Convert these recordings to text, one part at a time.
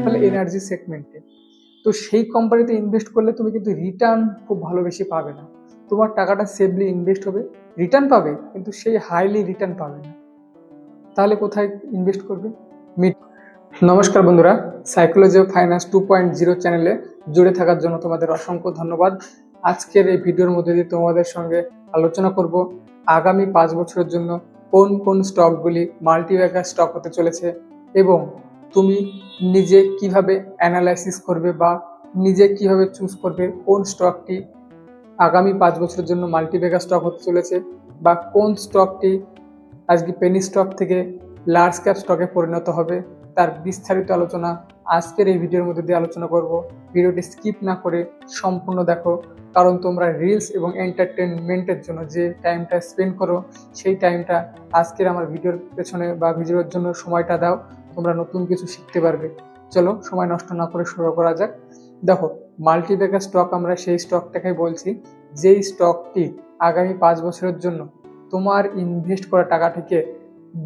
তাহলে এনার্জি সেগমেন্টে তো সেই কোম্পানিতে ইনভেস্ট করলে তুমি কিন্তু রিটার্ন খুব ভালো বেশি পাবে না। তোমার টাকাটা সেফলি ইনভেস্ট হবে, রিটার্ন পাবে, কিন্তু সেই হাইলি রিটার্ন পাবে না। তাহলে কোথায় ইনভেস্ট করবে? মিড। নমস্কার বন্ধুরা, সাইকোলজি অফ ফাইন্যান্স 2.0 চ্যানেলে জুড়ে থাকার জন্য তোমাদের অসংখ্য ধন্যবাদ। আজকের এই ভিডিওর মধ্যে দিয়ে তোমাদের সঙ্গে আলোচনা করব আগামী 5 বছরের জন্য কোন কোন স্টকগুলি মাল্টিব্যাগার স্টক হতে চলেছে এবং তুমি নিজে কিভাবে অ্যানালাইসিস করবে বা নিজে কিভাবে চুজ করবে কোন স্টকটি আগামী 5 বছরের জন্য মাল্টিব্যাগার স্টক হতে চলেছে বা কোন স্টকটি আজকে পেনি স্টক থেকে লার্জ ক্যাপ স্টকে পরিণত হবে, তার বিস্তারিত আলোচনা আজকের এই ভিডিওর মধ্যে দিয়ে আলোচনা করব। ভিডিওটি স্কিপ না করে সম্পূর্ণ দেখো, কারণ তোমরা রিলস এবং এন্টারটেনমেন্টের জন্য যে টাইমটা স্পেন্ড করো সেই টাইমটা আজকের আমার ভিডিওর পেছনে বা ভিডিওর জন্য সময়টা দাও, তোমরা নতুন কিছু শিখতে পারবে। চলো সময় নষ্ট না করে শুরু করা যাক। দেখো, মাল্টিব্যাগার স্টক আমরা সেই স্টকটাকেই বলছি যেই স্টকটি আগামী 5 বছরের জন্য তোমার ইনভেস্ট করা টাকাটিকে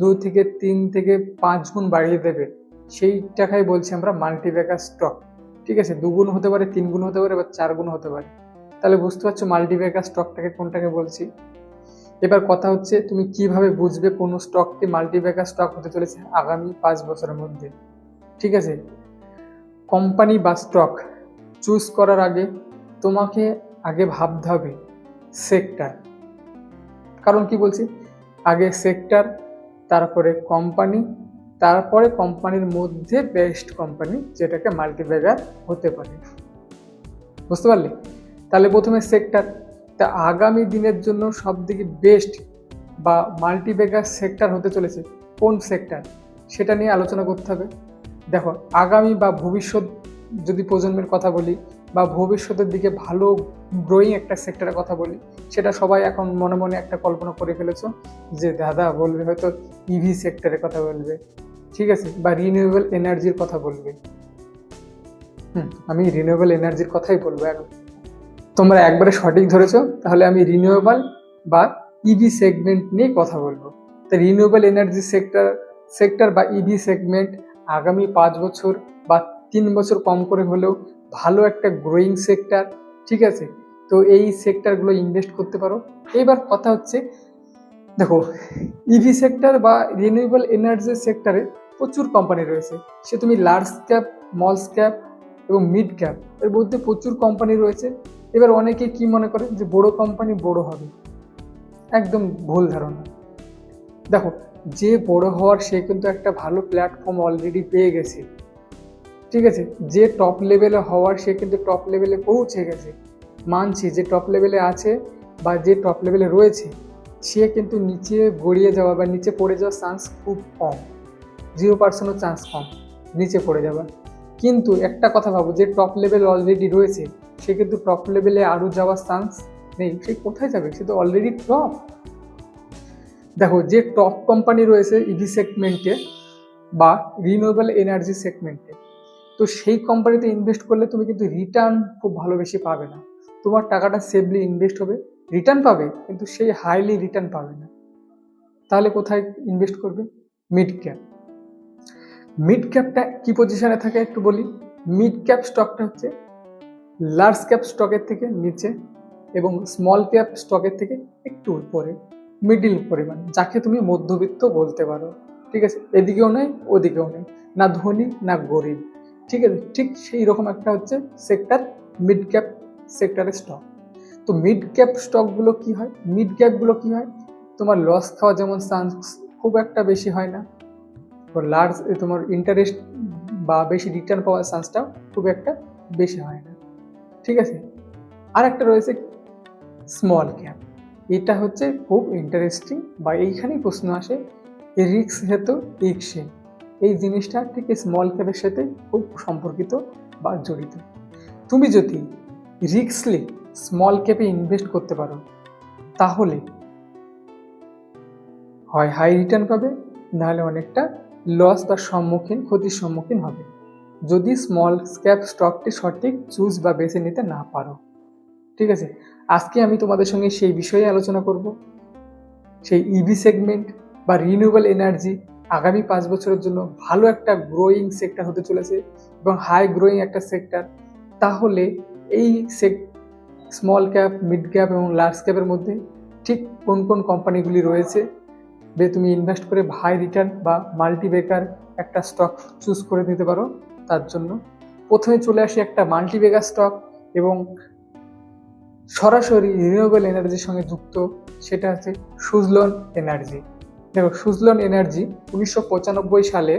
2 থেকে 3 থেকে 5 গুণ বাড়িয়ে দেবে। সেই টাকাই বলছি আমরা মাল্টিব্যাগার স্টক। ঠিক আছে, 2 গুণ হতে পারে, 3 গুণ হতে পারে বা 4 গুণ হতে পারে। তাহলে বুঝতে পারছো মাল্টিব্যাগার স্টকটাকে কোনটাকে বলছি। এবার কথা হচ্ছে তুমি কিভাবে বুঝবে কোন স্টকটি মাল্টিব্যাগার স্টক হতে চলেছে আগামী 5 বছরের মধ্যে। ঠিক আছে, কোম্পানি বা স্টক চুজ করার আগে তোমাকে আগে ভাবতে হবে সেক্টর। কারণ কি বলছি, আগে সেক্টর, তারপরে কোম্পানি, তারপরে কোম্পানির মধ্যে বেস্ট কোম্পানি যেটাকে মাল্টিব্যাগার হতে পারে। বুঝতে পারলে? তাহলে প্রথমে সেক্টর, তা আগামী দিনের জন্য সবথেকে বেস্ট বা মাল্টিব্যাগার সেক্টর হতে চলেছে কোন সেক্টর, সেটা নিয়ে আলোচনা করতে হবে। দেখো, আগামী বা ভবিষ্যৎ যদি প্রজন্মের কথা বলি বা ভবিষ্যতের দিকে ভালো গ্রোয়িং একটা সেক্টরের কথা বলি, সেটা সবাই এখন মনে মনে একটা কল্পনা করে ফেলেছো যে দাদা বলবে হয়তো ইভি সেক্টরের কথা বলবে, ঠিক আছে, বা রিনিউয়েবল এনার্জির কথা বলবে। আমি রিনিউয়েবল এনার্জির কথাই বলবো। এখন তোমরা একবারে সঠিক ধরেছো, তাহলে আমি রিনিউয়েবল বা ইভি সেগমেন্ট নিয়ে কথা বলবো। তো রিনিউয়েবল এনার্জি সেক্টর বা ইভি সেগমেন্ট আগামী 5 বছর বা 3 বছর কম করে হলেও ভালো একটা গ্রোয়িং সেক্টর। ঠিক আছে, তো এই সেক্টরগুলো ইনভেস্ট করতে পারো। এবার কথা হচ্ছে, দেখো, ইভি সেক্টর বা রিনিউয়েবল এনার্জি সেক্টরে প্রচুর কোম্পানি রয়েছে। সে তুমি লার্জ ক্যাপ, স্মল ক্যাপ এবং মিড ক্যাপ, এর মধ্যে প্রচুর কোম্পানি রয়েছে। এবার অনেকে কি মনে করে যে বড় কোম্পানি বড় হবে, একদম ভুল ধারণা। দেখো, যে বড় হওয়ার সে কিন্তু একটা ভালো প্ল্যাটফর্ম অলরেডি পেয়ে গেছে। ঠিক আছে, যে টপ লেভেলে হওয়ার সে কিন্তু টপ লেভেলে পৌঁছে গেছে। মানছি যে টপ লেভেলে আছে বা যে টপ লেভেলে রয়েছে সে কিন্তু নিচে গড়িয়ে যাওয়া বা নিচে পড়ে যাওয়ার চান্স খুব কম, 0%ও চান্স কম নিচে পড়ে যাওয়ার। কিন্তু একটা কথা ভাবো, যে টপ লেভেল অলরেডি রয়েছে সে কিন্তু টপ লেভেলে আরও যাওয়ার চান্স নেই। সে কোথায় যাবে? সে তো অলরেডি টপ। দেখো, যে টপ কোম্পানি রয়েছে ইভি সেগমেন্টে বা রিনিউয়েবল এনার্জি সেগমেন্টে, তো সেই কোম্পানিতে ইনভেস্ট করলে তুমি কিন্তু রিটার্ন খুব ভালো বেশি পাবে না। তোমার টাকাটা সেফলি ইনভেস্ট হবে, রিটার্ন পাবে, কিন্তু সেই হাইলি রিটার্ন পাবে না। তাহলে কোথায় ইনভেস্ট করবে? Mid cap. মিড ক্যাপটা কি পজিশনে থাকে একটু বলি। মিড ক্যাপ স্টকটা হচ্ছে লার্জ ক্যাপ স্টকের থেকে নিচে এবং স্মল ক্যাপ স্টকের থেকে একটু উপরে, মিডিল পরিমাণ, যাকে তুমি মধ্যবিত্ত বলতে পারো। ঠিক আছে, এদিকেও নেই ওদিকেও নেই, না ধনী না গরিব। ঠিক আছে, ঠিক সেই রকম একটা হচ্ছে সেক্টর মিড ক্যাপ সেক্টরের স্টক। তো মিড ক্যাপ স্টকগুলো কি হয়, মিড ক্যাপগুলো কি হয়, তোমার লস খাওয়া যেমন চান্স খুব একটা বেশি হয় না, লার্জ তোমার ইন্টারেস্ট বা বেশি রিটার্ন পাওয়ার চান্সটাও খুব একটা বেশি হয় না। ঠিক আছে, আর একটা রয়েছে স্মল ক্যাপ। এটা হচ্ছে খুব ইন্টারেস্টিং বা এইখানেই প্রশ্ন আসে, রিস্ক হেতু রিস্কে, এই জিনিসটা ঠিক স্মল ক্যাপের সাথে খুব সম্পর্কিত বা জড়িত। তুমি যদি রিস্কলি স্মল ক্যাপে ইনভেস্ট করতে পারো তাহলে হয় হাই রিটার্ন পাবে, নাহলে অনেকটা লস বা ক্ষতির সম্মুখীন হবে যদি স্মল ক্যাপ স্টকটি সঠিক চুজ বা বেছে নিতে না পারো। ঠিক আছে, আজকে আমি তোমাদের সঙ্গে সেই বিষয়ে আলোচনা করব, সেই ইভি সেগমেন্ট বা রিনিউয়েবল এনার্জি আগামী 5 বছরের জন্য ভালো একটা গ্রোয়িং সেক্টর হতে চলেছে এবং হাই গ্রোয়িং একটা সেক্টর, তাহলে এই স্মল ক্যাপ, মিড ক্যাপ এবং লার্জ ক্যাপের মধ্যে ঠিক কোন কোন কোম্পানিগুলি রয়েছে তুমি ইনভেস্ট করে হাই রিটার্ন বা মাল্টিবেগার একটা স্টক চুজ করে নিতে পারো। তার জন্য প্রথমে চলে আসি একটা মাল্টিবেগার স্টক এবং সরাসরি রিনিউয়েবল এনার্জির সঙ্গে যুক্ত, সেটা হচ্ছে সুজলন এনার্জি। দেখো, সুজলন এনার্জি 1995 সালে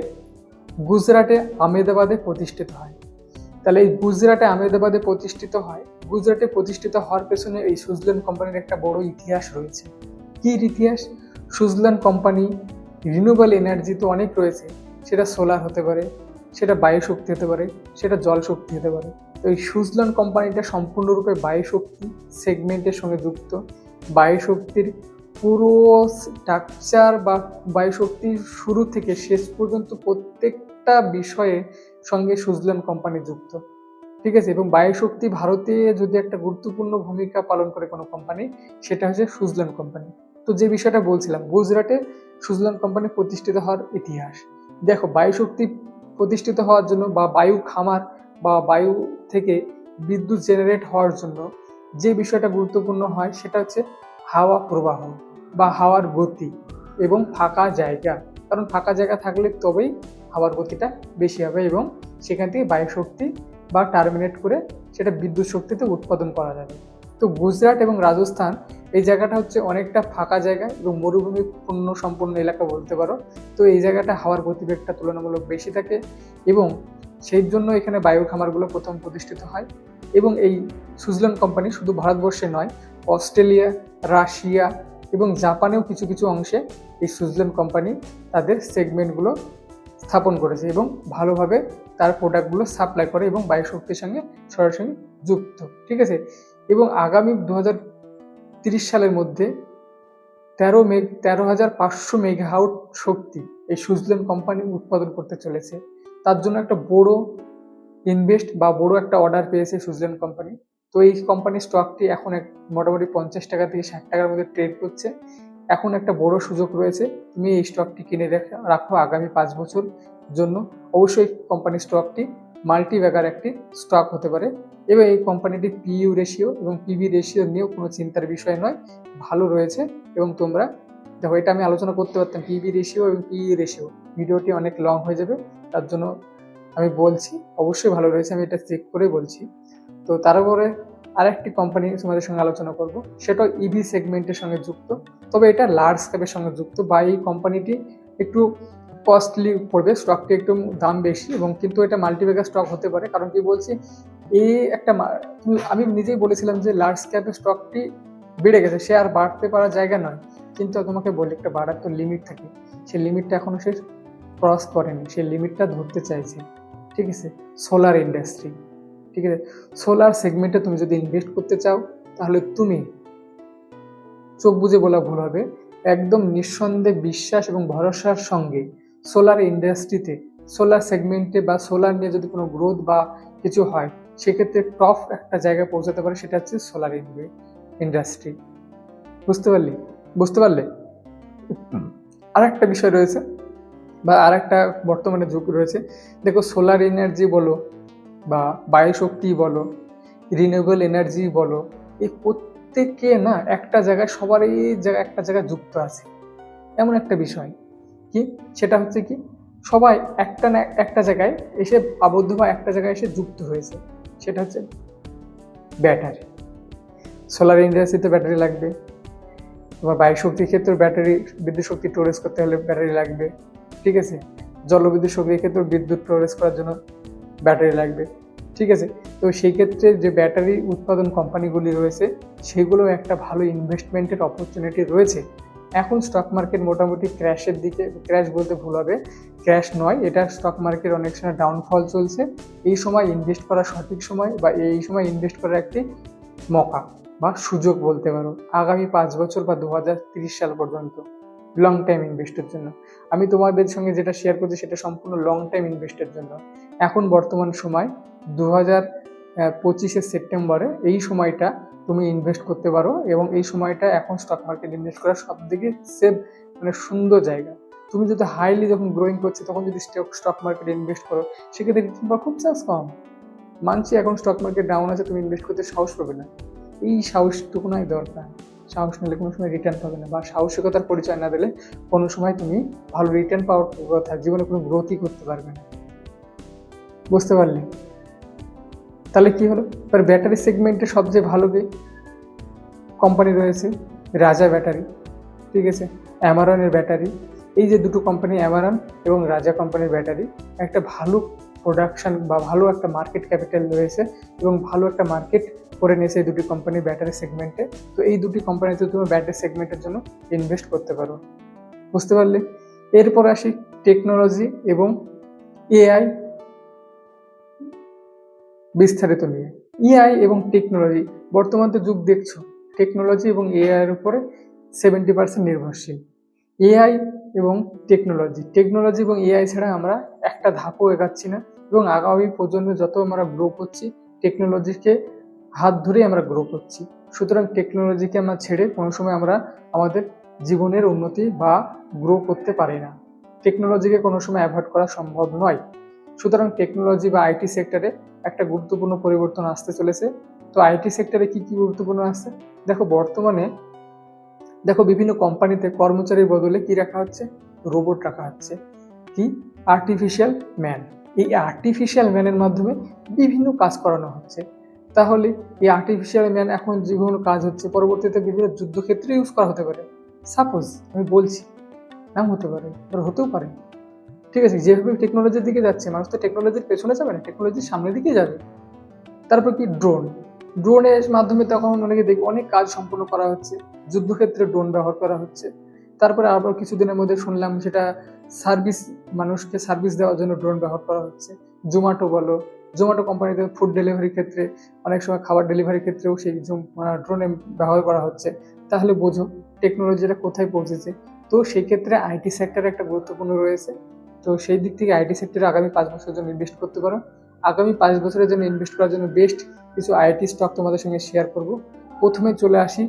গুজরাটে আহমেদাবাদে প্রতিষ্ঠিত হয়। তাহলে এই গুজরাটে আহমেদাবাদে প্রতিষ্ঠিত হয়, গুজরাটে প্রতিষ্ঠিত হওয়ার পেছনে এই সুজলন কোম্পানির একটা বড় ইতিহাস রয়েছে। কি ইতিহাস? সুজলন কোম্পানি রিনিউয়েবল এনার্জি তো অনেক রয়েছে, সেটা সোলার হতে পারে, সেটা বায়ু শক্তি হতে পারে, সেটা জল শক্তি হতে পারে। তো এই সুজলন কোম্পানিটা সম্পূর্ণরূপে বায়ু শক্তি সেগমেন্টের সঙ্গে যুক্ত। বায়ু শক্তির পুরো স্ট্রাকচার বা বায়ু শক্তির শুরু থেকে শেষ পর্যন্ত প্রত্যেকটা বিষয়ে সঙ্গে সুজলন কোম্পানি যুক্ত, ঠিক আছে। এবং বায়ু শক্তি ভারতে যদি একটা গুরুত্বপূর্ণ ভূমিকা পালন করে কোনো কোম্পানি, সেটা হচ্ছে সুজলন কোম্পানি। তো যে বিষয়টা বলছিলাম, গুজরাটে সুজলন কোম্পানি প্রতিষ্ঠিত হওয়ার ইতিহাস। দেখো, বায়ু শক্তি প্রতিষ্ঠিত হওয়ার জন্য বা বায়ু খামার বা বায়ু থেকে বিদ্যুৎ জেনারেট হওয়ার জন্য যে বিষয়টা গুরুত্বপূর্ণ হয় সেটা হচ্ছে হাওয়া প্রবাহ বা হাওয়ার গতি এবং ফাঁকা জায়গা। কারণ ফাঁকা জায়গা থাকলে তবেই হাওয়ার গতিটা বেশি হবে এবং সেখান থেকে বায়ু শক্তি বা টার্মিনেট করে সেটা বিদ্যুৎ শক্তিতে উৎপাদন করা যাবে। তো গুজরাট এবং রাজস্থান এই জায়গাটা হচ্ছে অনেকটা ফাঁকা জায়গা এবং মরুভূমি পূর্ণ সম্পূর্ণ এলাকা বলতে পারো। তো এই জায়গাটা হাওয়ার গতিবেগটা তুলনামূলক বেশি থাকে এবং সেই জন্য এখানে বায়ু খামারগুলো প্রথম প্রতিষ্ঠিত হয়। এবং এই সুজলন কোম্পানি শুধু ভারতবর্ষে নয়, অস্ট্রেলিয়া, রাশিয়া এবং জাপানেও কিছু কিছু অংশে এই সুজলন কোম্পানি তাদের সেগমেন্টগুলো স্থাপন করেছে এবং ভালোভাবে তার প্রোডাক্টগুলো সাপ্লাই করে এবং বায়ু শক্তির সঙ্গে সরাসরি যুক্ত, ঠিক আছে। এবং আগামী 2030 সালের মধ্যে 13,500 মেগাওয়াট শক্তি এই সুজলন কোম্পানি উৎপাদন করতে চলেছে। তার জন্য একটা বড় ইনভেস্ট বা বড় একটা অর্ডার পেয়েছে সুজলন কোম্পানি। তো এই কোম্পানির স্টকটি এখন মোটামুটি 50 টাকা থেকে 60 টাকার মধ্যে ট্রেড করছে। এখন একটা বড় সুযোগ রয়েছে, তুমি এই স্টকটি কিনে রাখো আগামী 5 বছর জন্য। অবশ্যই কোম্পানির স্টকটি মাল্টিব্যাগার একটি স্টক হতে পারে এবং এই কোম্পানিটি পিইউ রেশিও এবং পিবি রেশিও নিয়েও কোনো চিন্তার বিষয় নয়, ভালো রয়েছে। এবং তোমরা দেখো, এটা আমি আলোচনা করতে পারতাম পিবি রেশিও এবং পিই রেশিও, ভিডিওটি অনেক লং হয়ে যাবে, তার জন্য আমি বলছি অবশ্যই ভালো রয়েছে, আমি এটা চেক করে বলছি। তো তারপরে আরেকটি কোম্পানি তোমাদের সঙ্গে আলোচনা করব, সেটা ইভি সেগমেন্টের সঙ্গে যুক্ত, তবে এটা লার্জ ক্যাপের সঙ্গে যুক্ত বা এই কোম্পানিটি একটু কস্টলি পড়বে, স্টকটি একটু দাম বেশি এবং কিন্তু এটা মাল্টিব্যাগার স্টক হতে পারে। কারণ কি বলছি, এই একটা আমি নিজেই বলেছিলাম যে লার্জ ক্যাপের স্টকটি বেড়ে গেছে, সে আর বাড়তে পারার জায়গা নয়, কিন্তু তোমাকে বলি একটা বাড়ার তো লিমিট থাকে, সেই লিমিটটা এখনো সে ক্রস করেনি, সেই লিমিটটা ধরতে চাইছে, ঠিক আছে। সোলার ইন্ডাস্ট্রি, ঠিক আছে। সোলার সেগমেন্টে তুমি যদি ইনভেস্ট করতে চাও, তাহলে তুমি চোখ বুঝে বলা ভুল হবে, একদম নিঃসন্দেহে বিশ্বাস এবং ভরসার সঙ্গে সোলার ইন্ডাস্ট্রিতে, সোলার সেগমেন্টে বা সোলার নিয়ে যদি কোনো গ্রোথ বা কিছু হয়, সেক্ষেত্রে টপ একটা জায়গায় পৌঁছাতে পারে, সেটা হচ্ছে সোলার ইন্ডাস্ট্রি। বুঝতে পারলে? আর একটা বিষয় রয়েছে বা আর একটা বর্তমানে যুগ রয়েছে। দেখো, সোলার এনার্জি বলো বা বায়ু শক্তি বলো, রিনিউয়েবল এনার্জি বলো, এই প্রত্যেকে না একটা জায়গায় সবারই একটা জায়গায় যুক্ত আছে। এমন একটা বিষয় কি, সেটা হচ্ছে কি, সবাই একটা না একটা জায়গায় এসে আবদ্ধ বা একটা জায়গায় এসে যুক্ত হয়েছে, সেটা হচ্ছে ব্যাটারি। সোলার ইন্ডাস্ট্রিতে ব্যাটারি লাগবে, তোমার বায়ু শক্তির ক্ষেত্রে ব্যাটারি, বিদ্যুৎ শক্তি স্টোরেজ করতে হলে ব্যাটারি লাগবে, ঠিক আছে। জলবিদ্যুৎ শক্তির ক্ষেত্রে বিদ্যুৎ স্টোরেজ করার জন্য ব্যাটারি লাগবে, ঠিক আছে। তো সেই ক্ষেত্রে যে ব্যাটারি উৎপাদন কোম্পানিগুলি রয়েছে, সেগুলো একটা ভালো ইনভেস্টমেন্টের অপরচুনিটি রয়েছে। এখন স্টক মার্কেট মোটামুটি ক্র্যাশের দিকে, ক্র্যাশ বলতে ভুল হবে, ক্র্যাশ নয়, এটা স্টক মার্কেট অনেক সময় ডাউনফল চলছে। এই সময় ইনভেস্ট করা সঠিক সময় বা এই সময় ইনভেস্ট করার একটি মকা বা সুযোগ বলতে পারো আগামী 5 বছর বা 2030 সাল পর্যন্ত লং টাইম ইনভেস্টের জন্য। আমি তোমাদের সঙ্গে যেটা শেয়ার করছি সেটা সম্পূর্ণ লং টাইম ইনভেস্টের জন্য। এখন বর্তমান সময় 2025 সেপ্টেম্বরে এই সময়টা তুমি ইনভেস্ট করতে পারো এবং এই সময়টা এখন স্টক মার্কেট ইনভেস্ট করার সব থেকে সেফ মানে সুন্দর জায়গা। তুমি যদি হাইলি যখন গ্রোয়িং করছে তখন যদি স্টক মার্কেটে ইনভেস্ট করো, সেক্ষেত্রে রিটার্ন পাওয়ার খুব চান্স কম। মানছি এখন স্টক মার্কেট ডাউন আছে, তুমি ইনভেস্ট করতে সাহস পাবে না, এই সাহসটুকু নয় দরকার। সাহস নিলে কোনো সময় রিটার্ন পাবে না, বা সাহসিকতার পরিচয় না দিলে কোনো সময় তুমি ভালো রিটার্ন পাওয়ার কথা জীবনে কোনো গ্রোথই করতে পারবে না। বুঝতে পারলে? তাহলে কি হলো, এবার ব্যাটারি সেগমেন্টে সবচেয়ে ভালো কোম্পানি রয়েছে রাজা ব্যাটারি, ঠিক আছে, অ্যামারনের ব্যাটারি। এই যে দুটো কোম্পানি, অ্যামারন এবং রাজা কোম্পানির ব্যাটারি, একটা ভালো প্রোডাকশন বা ভালো একটা মার্কেট ক্যাপিটাল রয়েছে এবং ভালো একটা মার্কেট করে নিয়েছে এই দুটি কোম্পানির ব্যাটারি সেগমেন্টে। তো এই দুটি কোম্পানিতে তুমি ব্যাটারি সেগমেন্টের জন্য ইনভেস্ট করতে পারো। বুঝতে পারলে? এরপর আসি টেকনোলজি এবং এআই বিস্তারিত নিয়ে। এআই এবং টেকনোলজি, বর্তমান তো যুগ দেখছো টেকনোলজি এবং এআই এর উপরে 70% নির্ভরশীল। এআই এবং টেকনোলজি এবং এআই ছাড়া আমরা একটা ধাপও এগাচ্ছি না, এবং আগামী প্রজন্মে যত আমরা গ্রো করছি টেকনোলজিকে হাত ধরেই আমরা গ্রো করছি। সুতরাং টেকনোলজিকে আমরা ছেড়ে কোনো সময় আমরা আমাদের জীবনের উন্নতি বা গ্রো করতে পারি না। টেকনোলজিকে কোনো সময় অ্যাভয়েড করা সম্ভব নয়। সুতরাং টেকনোলজি বা আইটি সেক্টরে একটা গুরুত্বপূর্ণ পরিবর্তন আসতে চলেছে। তো আইটি সেক্টরে কি কি গুরুত্বপূর্ণ আসছে দেখো, বর্তমানে দেখো বিভিন্ন কোম্পানিতে কর্মচারীর বদলে কি রাখা হচ্ছে, রোবট রাখা হচ্ছে, কি আর্টিফিশিয়াল ম্যান। এই আর্টিফিশিয়াল ম্যানের মাধ্যমে বিভিন্ন কাজ করানো হচ্ছে। তাহলে এই আর্টিফিশিয়াল ম্যান এখন যে কোনো কাজ হচ্ছে পরবর্তীতে বিভিন্ন যুদ্ধক্ষেত্রে ইউজ করা হতে পারে। সাপোজ আমি বলছি, নাম হতে পারে, হতেও পারে, ঠিক আছে। যেভাবে টেকনোলজির দিকে যাচ্ছে, মানুষ তো টেকনোলজির পেছনে যাবে না, টেকনোলজির সামনের দিকে যাবে। তারপর কি ড্রোনের মাধ্যমে তখন অনেকে দেখি অনেক কাজ সম্পন্ন করা হচ্ছে, যুদ্ধক্ষেত্রে ড্রোন ব্যবহার করা হচ্ছে। তারপরে আবার কিছুদিনের মধ্যে শুনলাম সেটা মানুষকে সার্ভিস দেওয়ার জন্য ড্রোন ব্যবহার করা হচ্ছে। জোম্যাটো কোম্পানিতে ফুড ডেলিভারির ক্ষেত্রে, অনেক সময় খাবার ডেলিভারির ক্ষেত্রেও সেই ড্রোনে ব্যবহার করা হচ্ছে। তাহলে বোঝো টেকনোলজিটা কোথায় পৌঁছেছে। তো সেই ক্ষেত্রে আইটি সেক্টরে একটা গুরুত্বপূর্ণ রয়েছে। তো সেই দিক থেকে আইটি সেক্টরে আগামী 5 বছরের জন্য ইনভেস্ট করতে পারো। আগামী 5 বছরের জন্য ইনভেস্ট করার জন্য বেস্ট কিছু আইটি স্টক তোমাদের সঙ্গে শেয়ার করব। প্রথমে চলে আসি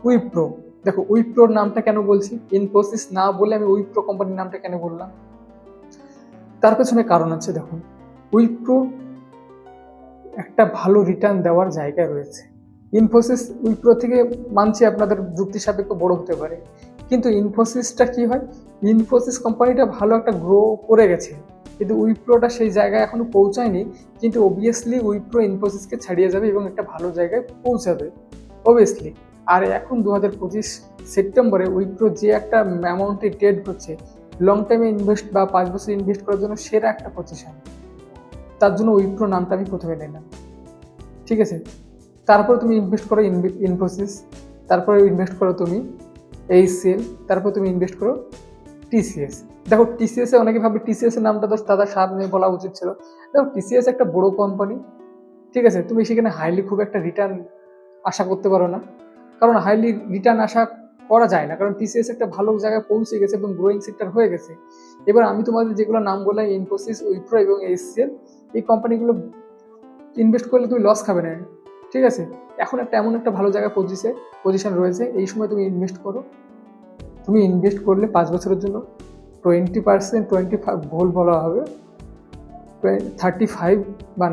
উইপ্রো। দেখো উইপ্রোর নামটা কেন বলছি, ইনফোসিস না বলে আমি উইপ্রো কোম্পানির নামটা কেন বললাম, তার পেছনে কারণ আছে। দেখুন, উইপ্রো একটা ভালো রিটার্ন দেওয়ার জায়গায় রয়েছে। উইপ্রো থেকে মানছি আপনাদের যুক্তি সাপেক্ষ বড় হতে পারে, কিন্তু ইনফোসিসটা কি হয়, ইনফোসিস কোম্পানিটা ভালো একটা গ্রো করে গেছে, কিন্তু উইপ্রোটা সেই জায়গায় এখনো পৌঁছায়নি। কিন্তু অবভিয়াসলি উইপ্রো ইনফোসিসকে ছাড়িয়ে যাবে এবং একটা ভালো জায়গায় পৌঁছাবে অবভিয়াসলি। আর এখন 2025 সেপ্টেম্বরে উইপ্রো যে একটা অ্যামাউন্টে ট্রেড করছে, লং টাইমে ইনভেস্ট বা 5 বছর ইনভেস্ট করার জন্য সেরা একটা পজিশন। তার জন্য উইপ্রো নামটা আমি প্রথমে নিলাম, ঠিক আছে। তারপর তুমি ইনভেস্ট করো ইনফোসিস, তারপরে ইনভেস্ট করো তুমি এইচসিএল, তারপর তুমি ইনভেস্ট করো টিসিএস। দেখো টিসিএস এ অনেকে ভাবে টিসিএস এর নামটা তো দাদা সামনে বলা উচিত ছিল। দেখো টিসিএস একটা বড় কোম্পানি, ঠিক আছে, তুমি সেখানে হাইলি খুব একটা রিটার্ন আশা করতে পারো না, কারণ হাইলি রিটার্ন আশা করা যায় না, কারণ টিসিএস একটা ভালো জায়গায় পৌঁছে গেছে এবং গ্রোয়িং সেক্টর হয়ে গেছে। এবার আমি তোমাদের যেগুলো নাম বললাম, ইনফোসিস, উইপ্রো এবং এইচসিএল, এই কোম্পানিগুলো ইনভেস্ট করলে তুমি লস খাবে না, ঠিক আছে। এখন এমন একটা ভালো জায়গায় পজিশন রয়েছে, এই সময় তুমি ইনভেস্ট করো। তুমি ইনভেস্ট করলে 5 বছরের জন্য 20%, 25 ভুল বলা হবে, 35 বা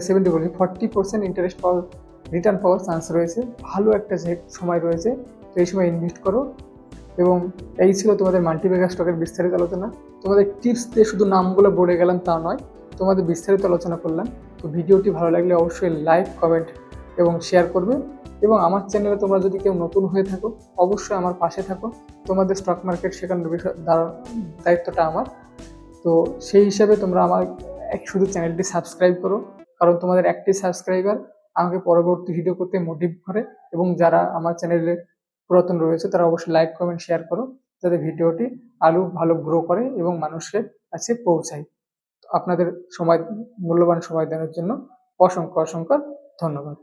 70 বলি 40% ইন্টারেস্ট পাওয়ার, রিটার্ন পাওয়ার চান্স রয়েছে, ভালো একটা সময় রয়েছে। তো এই সময় ইনভেস্ট করো। এবং এই ছিল তোমাদের মাল্টিব্যাগার স্টকের বিস্তারিত আলোচনা। তোমাদের টিপস দিয়ে শুধু নামগুলো বলে গেলাম তা নয়, তোমাদের বিস্তারিত আলোচনা করলাম। তো ভিডিওটি ভালো লাগলে অবশ্যই লাইক, কমেন্ট এবং শেয়ার করবে। এবং আমার চ্যানেলে তোমরা যদি কেউ নতুন হয়ে থাকো, অবশ্যই আমার পাশে থাকো। তোমাদের স্টক মার্কেট শেখানোর দায়িত্বটা আমার। তো সেই হিসাবে তোমরা আমার শুধু চ্যানেলটি সাবস্ক্রাইব করো, কারণ তোমাদের একটি সাবস্ক্রাইবার আমাকে পরবর্তী ভিডিও করতে মোটিভ করে। এবং যারা আমার চ্যানেলে পুরাতন রয়েছে তারা অবশ্যই লাইক, কমেন্ট, শেয়ার করো, যাতে ভিডিওটি ভালো গ্রো করে এবং মানুষের কাছে পৌঁছায়। আপনাদের মূল্যবান সময় দেওয়ার জন্য অসংখ্য ধন্যবাদ।